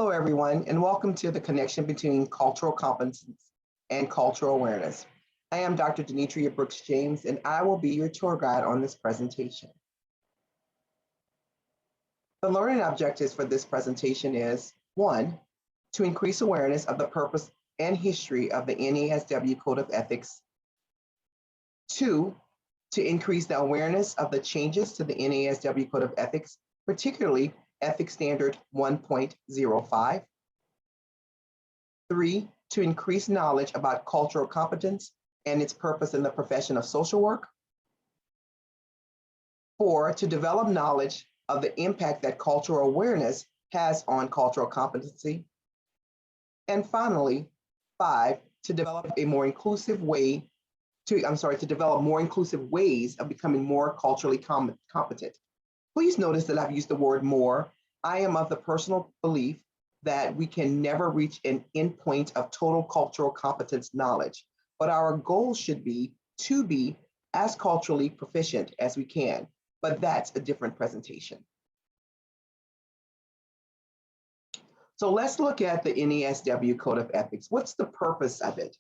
Hello, everyone, and welcome to the connection between cultural competence and cultural awareness. I am Dr. Denetria Brooks-James, and I will be your tour guide on this presentation. The learning objectives for this presentation is 1, to increase awareness of the purpose and history of the NASW Code of Ethics. 2, to increase the awareness of the changes to the NASW Code of Ethics, particularly Ethics Standard 1.05. 3, to increase knowledge about cultural competence and its purpose in the profession of social work. 4, to develop knowledge of the impact that cultural awareness has on cultural competency. And finally, 5, to develop a more inclusive way to develop more inclusive ways of becoming more culturally competent. Please notice that I've used the word more. I am of the personal belief that we can never reach an endpoint of total cultural competence knowledge, but our goal should be to be as culturally proficient as we can, but that's a different presentation. So let's look at the NASW Code of Ethics. What's the purpose of it?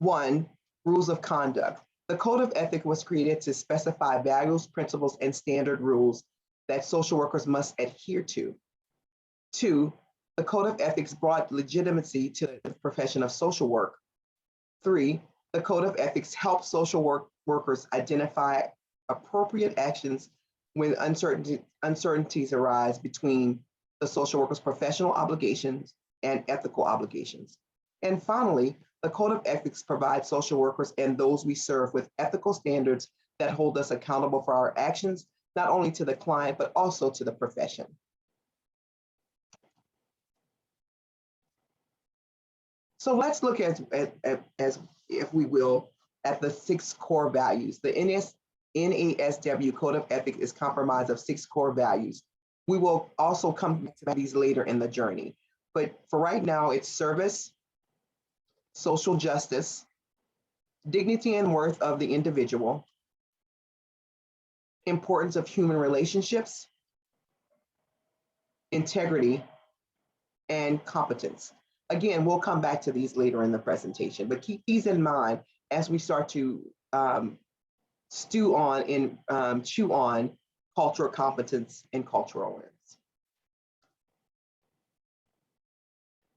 1, rules of conduct. The Code of Ethics was created to specify values, principles, and standard rules that social workers must adhere to. 2, the Code of Ethics brought legitimacy to the profession of social work. 3, the Code of Ethics helps social workers identify appropriate actions when uncertainties arise between the social worker's professional obligations and ethical obligations. And finally, the Code of Ethics provides social workers and those we serve with ethical standards that hold us accountable for our actions, not only to the client, but also to the profession. So let's look at if we will, at the 6 core values. The NASW Code of Ethics is comprised of 6 core values. We will also come back to these later in the journey. But for right now, it's service, social justice, dignity and worth of the individual, importance of human relationships, integrity, and competence. Again, we'll come back to these later in the presentation, but keep these in mind as we start to chew on cultural competence and cultural awareness.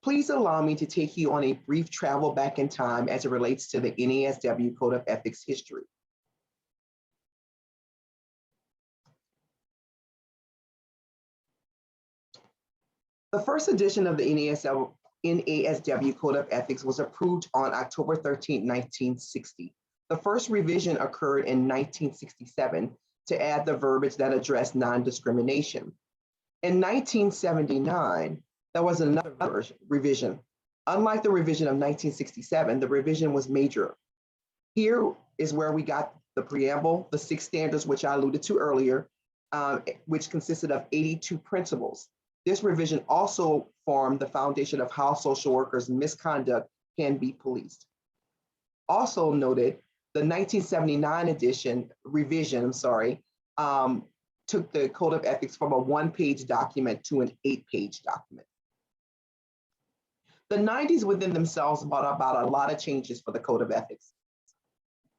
Please allow me to take you on a brief travel back in time as it relates to the NASW Code of Ethics history. The first edition of the NASW Code of Ethics was approved on October 13, 1960. The first revision occurred in 1967 to add the verbiage that addressed non-discrimination. In 1979, there was another revision. Unlike the revision of 1967, the revision was major. Here is where we got the preamble, the 6 standards, which I alluded to earlier, which consisted of 82 principles. This revision also formed the foundation of how social workers' misconduct can be policed. Also noted, the 1979 revision took the Code of Ethics from a 1-page document to an 8-page document. The 90s within themselves brought about a lot of changes for the Code of Ethics.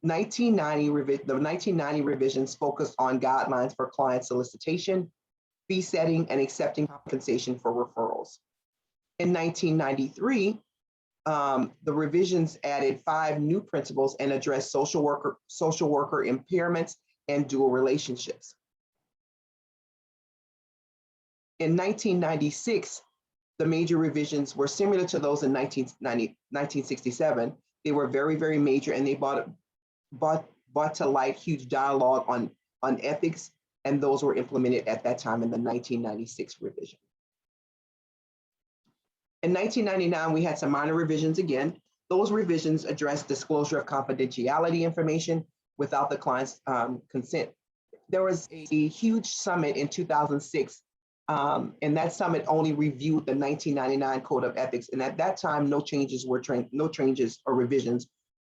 The 1990 revisions focused on guidelines for client solicitation, fee setting, and accepting compensation for referrals. In 1993, the revisions added 5 new principles and addressed social worker impairments and dual relationships. In 1996, the major revisions were similar to those in 1967. They were very, very major, and they brought to light huge dialogue on ethics, and those were implemented at that time in the 1996 revision. In 1999, we had some minor revisions again. Those revisions addressed disclosure of confidentiality information without the client's consent. There was a huge summit in 2006, and that summit only reviewed the 1999 Code of Ethics. And at that time, no changes or revisions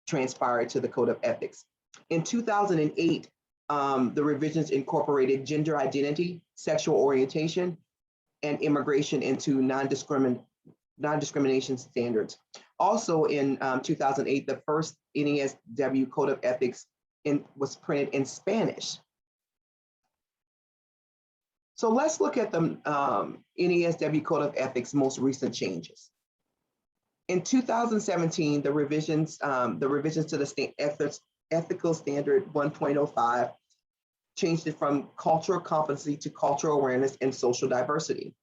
transpired to the Code of Ethics. In 2008, the revisions incorporated gender identity, sexual orientation, and immigration into non-discrimination standards. Also in 2008, the first NASW Code of Ethics was printed in Spanish. So let's look at the NASW Code of Ethics most recent changes. In 2017, the revisions to the Ethical Standard 1.05 changed it from cultural competency to cultural awareness and social diversity.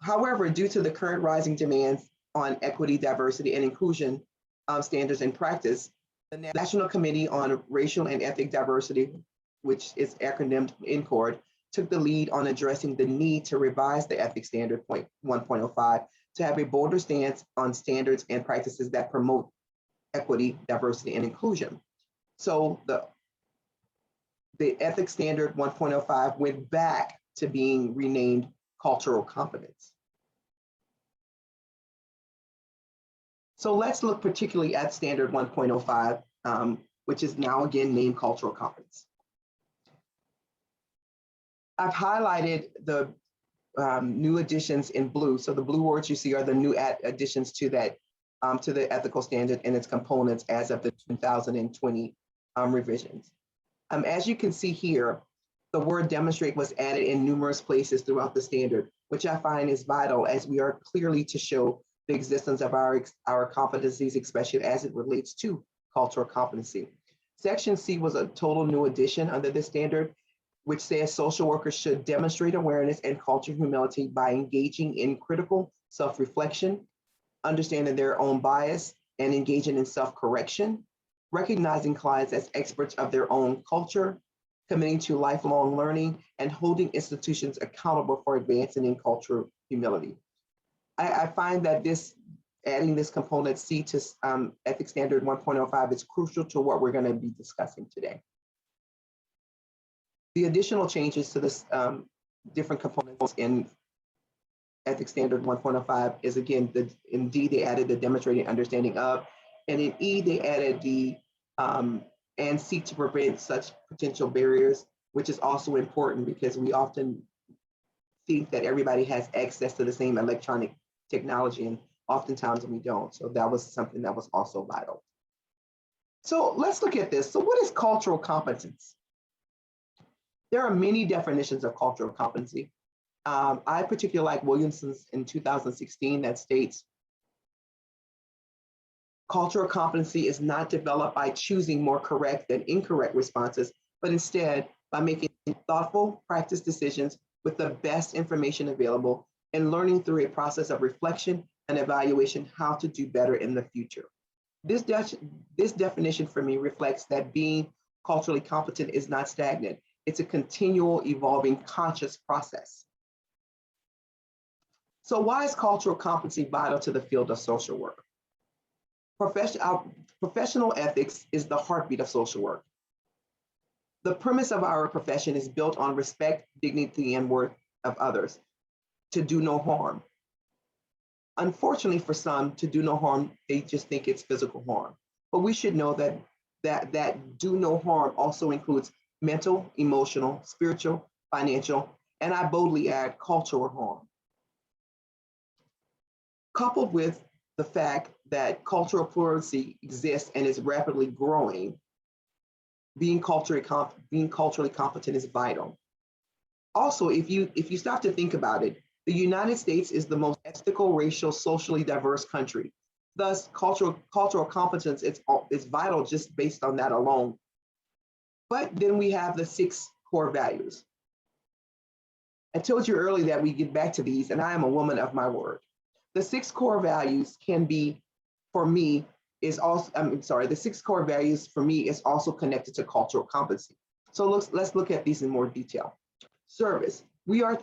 However, due to the current rising demands on equity, diversity, and inclusion standards and practice, the National Committee on Racial and Ethnic Diversity, which is acronymed NCORD, took the lead on addressing the need to revise the Ethics Standard 1.05 to have a bolder stance on standards and practices that promote equity, diversity, and inclusion. So the Ethics Standard 1.05 went back to being renamed Cultural Competence. So let's look particularly at Standard 1.05, which is now again named Cultural Competence. I've highlighted the new additions in blue. So the blue words you see are the new additions to that to the ethical standard and its components as of the 2020 revisions. As you can see here, the word demonstrate was added in numerous places throughout the standard, which I find is vital as we are clearly to show the existence of our competencies, especially as it relates to cultural competency. Section C was a total new addition under this standard, which says social workers should demonstrate awareness and cultural humility by engaging in critical self-reflection, understanding their own bias, and engaging in self-correction, recognizing clients as experts of their own culture, committing to lifelong learning, and holding institutions accountable for advancing in cultural humility. I find that adding this component C to Ethics Standard 1.05 is crucial to what we're going to be discussing today. The additional changes to this different components in Ethics Standard 1.05 is again, in D, they added the demonstrating understanding of, and in E, they added the and seek to prevent such potential barriers, which is also important because we often think that everybody has access to the same electronic technology, and oftentimes we don't. So that was something that was also vital. So let's look at this. So what is cultural competence? There are many definitions of cultural competency. I particularly like Williamson's in 2016 that states, cultural competency is not developed by choosing more correct than incorrect responses, but instead by making thoughtful practice decisions with the best information available and learning through a process of reflection and evaluation how to do better in the future. This definition for me reflects that being culturally competent is not stagnant. It's a continual evolving conscious process. So why is cultural competency vital to the field of social work? Professional ethics is the heartbeat of social work. The premise of our profession is built on respect, dignity, and worth of others, to do no harm. Unfortunately for some, to do no harm, they just think it's physical harm. But we should know that do no harm also includes mental, emotional, spiritual, financial, and I boldly add cultural harm. Coupled with the fact that cultural plurality exists and is rapidly growing, being culturally competent is vital. Also, if you start to think about it, the United States is the most ethical, racial, socially diverse country. Thus, cultural competence is vital just based on that alone. But then we have the 6 core values. I told you earlier that we get back to these, and I am a woman of my word. The 6 core values can be, for me, the 6 core values for me is also connected to cultural competency. So let's look at these in more detail. Service. We are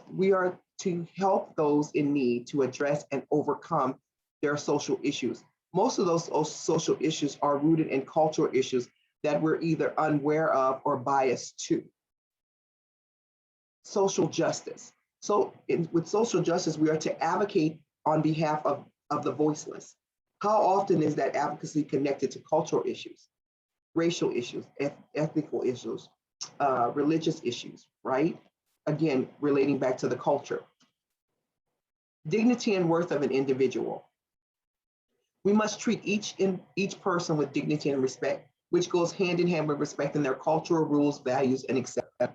to help those in need to address and overcome their social issues. Most of those social issues are rooted in cultural issues that we're either unaware of or biased to. Social justice. So with social justice, we are to advocate on behalf of the voiceless. How often is that advocacy connected to cultural issues, racial issues, ethical issues, religious issues, right? Again, relating back to the culture. Dignity and worth of an individual. We must treat each person with dignity and respect, which goes hand in hand with respecting their cultural rules, values, and acceptance.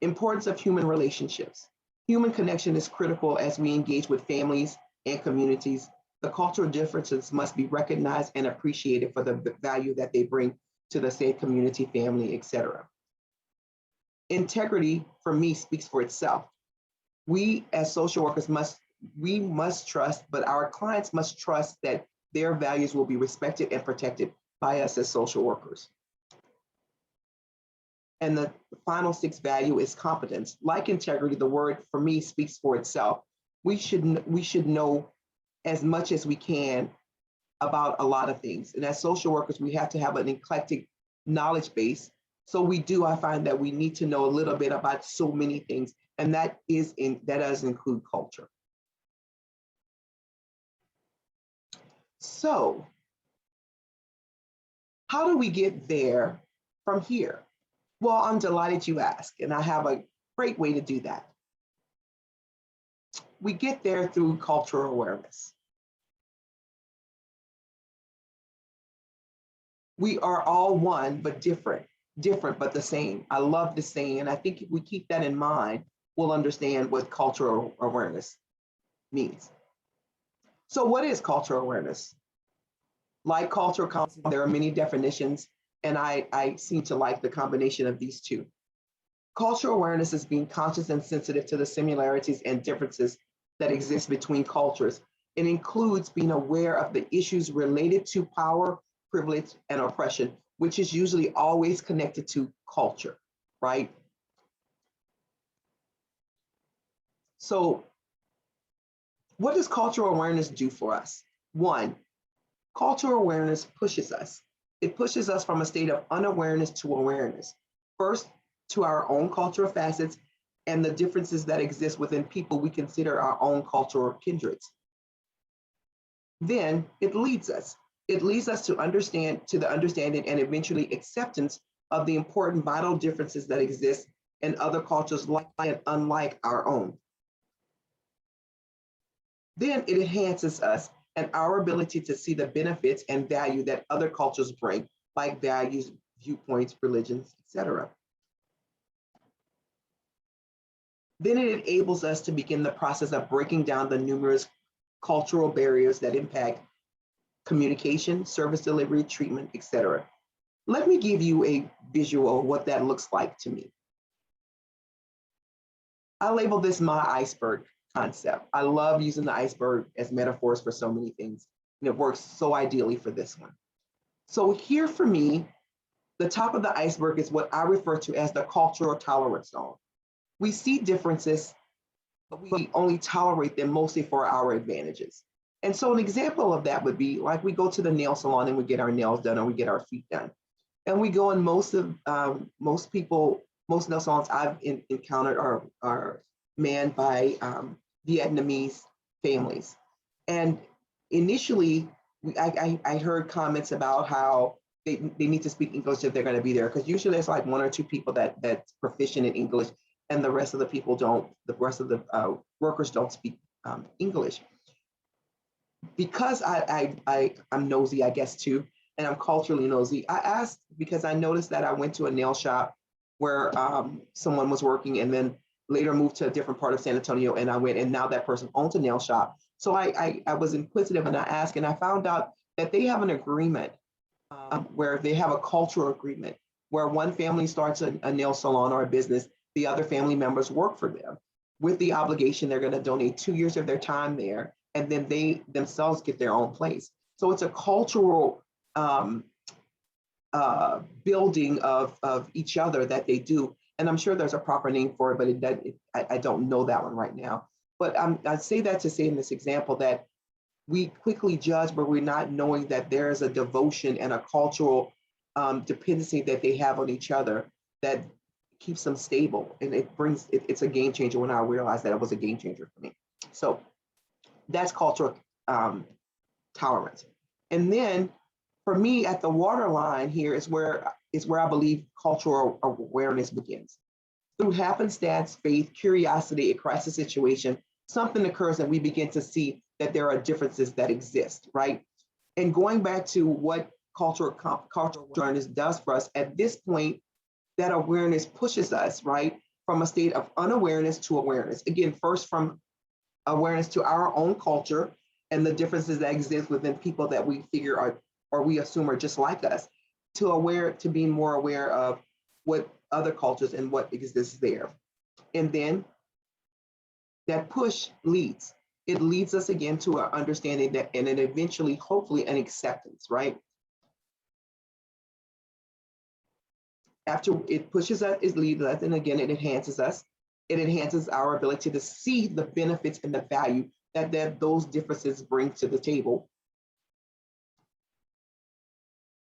Importance of human relationships. Human connection is critical as we engage with families and communities. The cultural differences must be recognized and appreciated for the value that they bring to the said community, family, etc. Integrity, for me, speaks for itself. We as social workers must trust, but our clients must trust that their values will be respected and protected by us as social workers. And the final sixth value is competence. Like integrity, the word for me speaks for itself. We should know as much as we can about a lot of things. And as social workers, we have to have an eclectic knowledge base. So I find that we need to know a little bit about so many things, and that does include culture. So how do we get there from here? Well, I'm delighted you asked, and I have a great way to do that. We get there through cultural awareness. We are all one, but different but the same. I love this saying, and I think if we keep that in mind, we'll understand what cultural awareness means. So what is cultural awareness? Like cultural competence, there are many definitions, and I seem to like the combination of these two. Cultural awareness is being conscious and sensitive to the similarities and differences that exist between cultures. It includes being aware of the issues related to power, privilege, and oppression, which is usually always connected to culture, right? So what does cultural awareness do for us? One, cultural awareness pushes us. It pushes us from a state of unawareness to awareness. First, to our own cultural facets and the differences that exist within people we consider our own cultural kindreds. Then it leads us. It leads us to the understanding and eventually acceptance of the important vital differences that exist in other cultures like and unlike our own. Then it enhances us and our ability to see the benefits and value that other cultures bring, like values, viewpoints, religions, etc. Then it enables us to begin the process of breaking down the numerous cultural barriers that impact communication, service delivery, treatment, etc. Let me give you a visual of what that looks like to me. I label this my iceberg concept. I love using the iceberg as metaphors for so many things, and it works so ideally for this one. So here for me, the top of the iceberg is what I refer to as the cultural tolerance zone. We see differences, but we only tolerate them mostly for our advantages. And so an example of that would be like we go to the nail salon and we get our nails done or we get our feet done. And we go in most nail salons I've encountered are manned by Vietnamese families. And initially, I heard comments about how they need to speak English if they're going to be there, because usually there's like one or two people that's proficient in English, and the rest of the people don't. The rest of the workers don't speak English. Because I'm nosy, I guess too, and I'm culturally nosy. I asked because I noticed that I went to a nail shop where someone was working, and then later moved to a different part of San Antonio, and I went, and now that person owns a nail shop. So I was inquisitive, and I asked, and I found out that they have an agreement where they have a cultural agreement where one family starts a nail salon or a business, the other family members work for them with the obligation they're going to donate 2 years of their time there, and then they themselves get their own place. So it's a cultural building of each other that they do. And I'm sure there's a proper name for it, but I don't know that one right now. But I say that to say in this example that we quickly judge, but we're not knowing that there is a devotion and a cultural dependency that they have on each other that keeps them stable. And it's a game changer when I realized that it was a game changer for me. So that's cultural tolerance. And then for me, at the waterline here is where I believe cultural awareness begins. Through happenstance, faith, curiosity, a crisis situation, something occurs and we begin to see that there are differences that exist, right? And going back to what cultural awareness does for us, at this point, that awareness pushes us, right, from a state of unawareness to awareness. Again, first from awareness to our own culture and the differences that exist within people that we figure are, or we assume are just like us, to being more aware of what other cultures and what exists there. And then that push leads. It leads us again to our understanding that, and then eventually, hopefully, an acceptance, right? After it pushes us, it leads us, and again, it enhances us. It enhances our ability to see the benefits and the value that those differences bring to the table.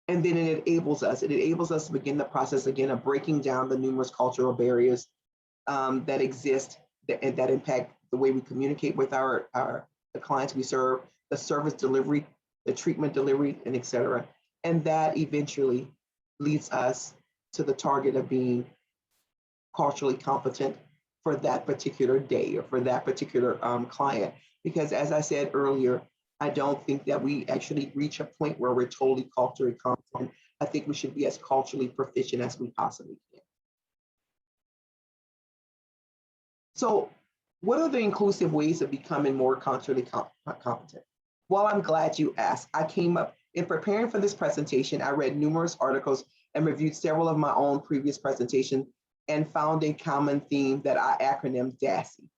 And then it enables us to begin the process again of breaking down the numerous cultural barriers that exist that impact the way we communicate with the clients we serve, the service delivery, the treatment delivery, and et cetera. And that eventually leads us to the target of being culturally competent for that particular day or for that particular client. Because as I said earlier, I don't think that we actually reach a point where we're totally culturally competent. I think we should be as culturally proficient as we possibly can. So what are the inclusive ways of becoming more culturally competent? Well, I'm glad you asked. I came up in preparing for this presentation, I read numerous articles and reviewed several of my own previous presentations and found a common theme that I acronym DASI.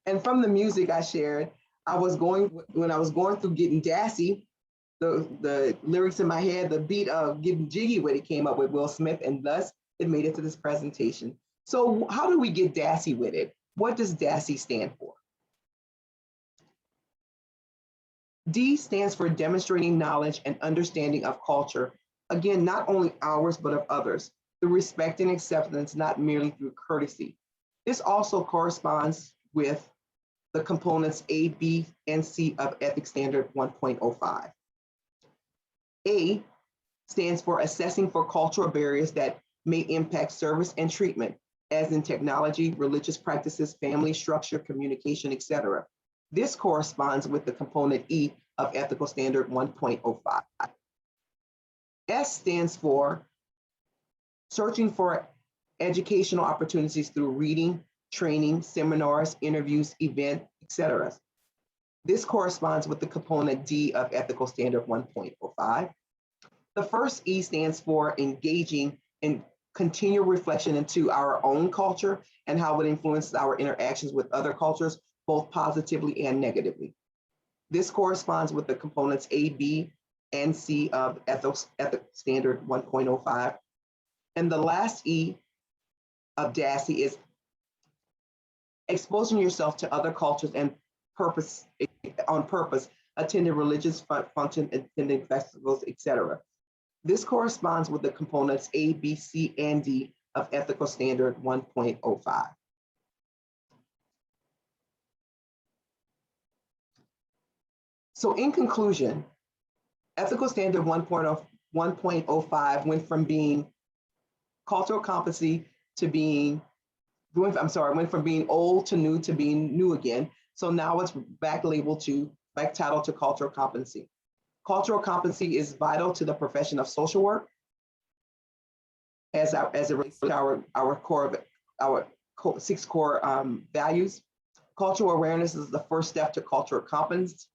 And from the music I shared, when I was going through getting DASI, the lyrics in my head, the beat of getting jiggy with it came up with Will Smith, and thus it made it to this presentation. So how do we get DASI with it? What does DASI stand for? D stands for demonstrating knowledge and understanding of culture. Again, not only ours, but of others, through respect and acceptance, not merely through courtesy. This also corresponds with the components A, B, and C of Ethics Standard 1.05. A stands for assessing for cultural barriers that may impact service and treatment, as in technology, religious practices, family structure, communication, etc. This corresponds with the component E of Ethical Standard 1.05. S stands for searching for educational opportunities through reading, training, seminars, interviews, events, etc. This corresponds with the component D of Ethical Standard 1.05. The first E stands for engaging in continual reflection into our own culture and how it influences our interactions with other cultures, both positively and negatively. This corresponds with the components A, B, and C of Ethics Standard 1.05. And the last E of DASI is exposing yourself to other cultures and on purpose, attending religious functions, attending festivals, etc. This corresponds with the components A, B, C, and D of Ethical Standard 1.05. So in conclusion, Ethical Standard 1.05 went from being cultural competency to being, went from being old to being new again. So now it's back titled to cultural competency. Cultural competency is vital to the profession of social work as it relates to our 6 core values. Cultural awareness is the first step to cultural competence.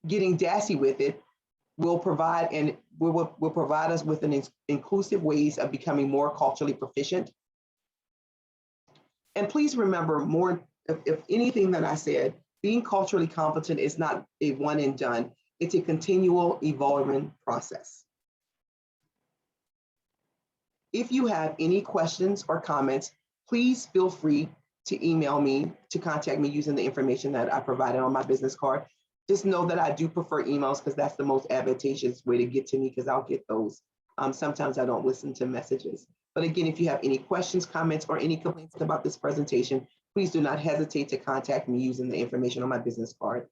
Getting DASI with it will provide us with an inclusive ways of becoming more culturally proficient. And please remember, if anything that I said, being culturally competent is not a one and done. It's a continual evolving process. If you have any questions or comments, please feel free to email me, to contact me using the information that I provided on my business card. Just know that I do prefer emails because that's the most advantageous way to get to me because I'll get those. Sometimes I don't listen to messages. But again, if you have any questions, comments, or any complaints about this presentation, please do not hesitate to contact me using the information on my business card.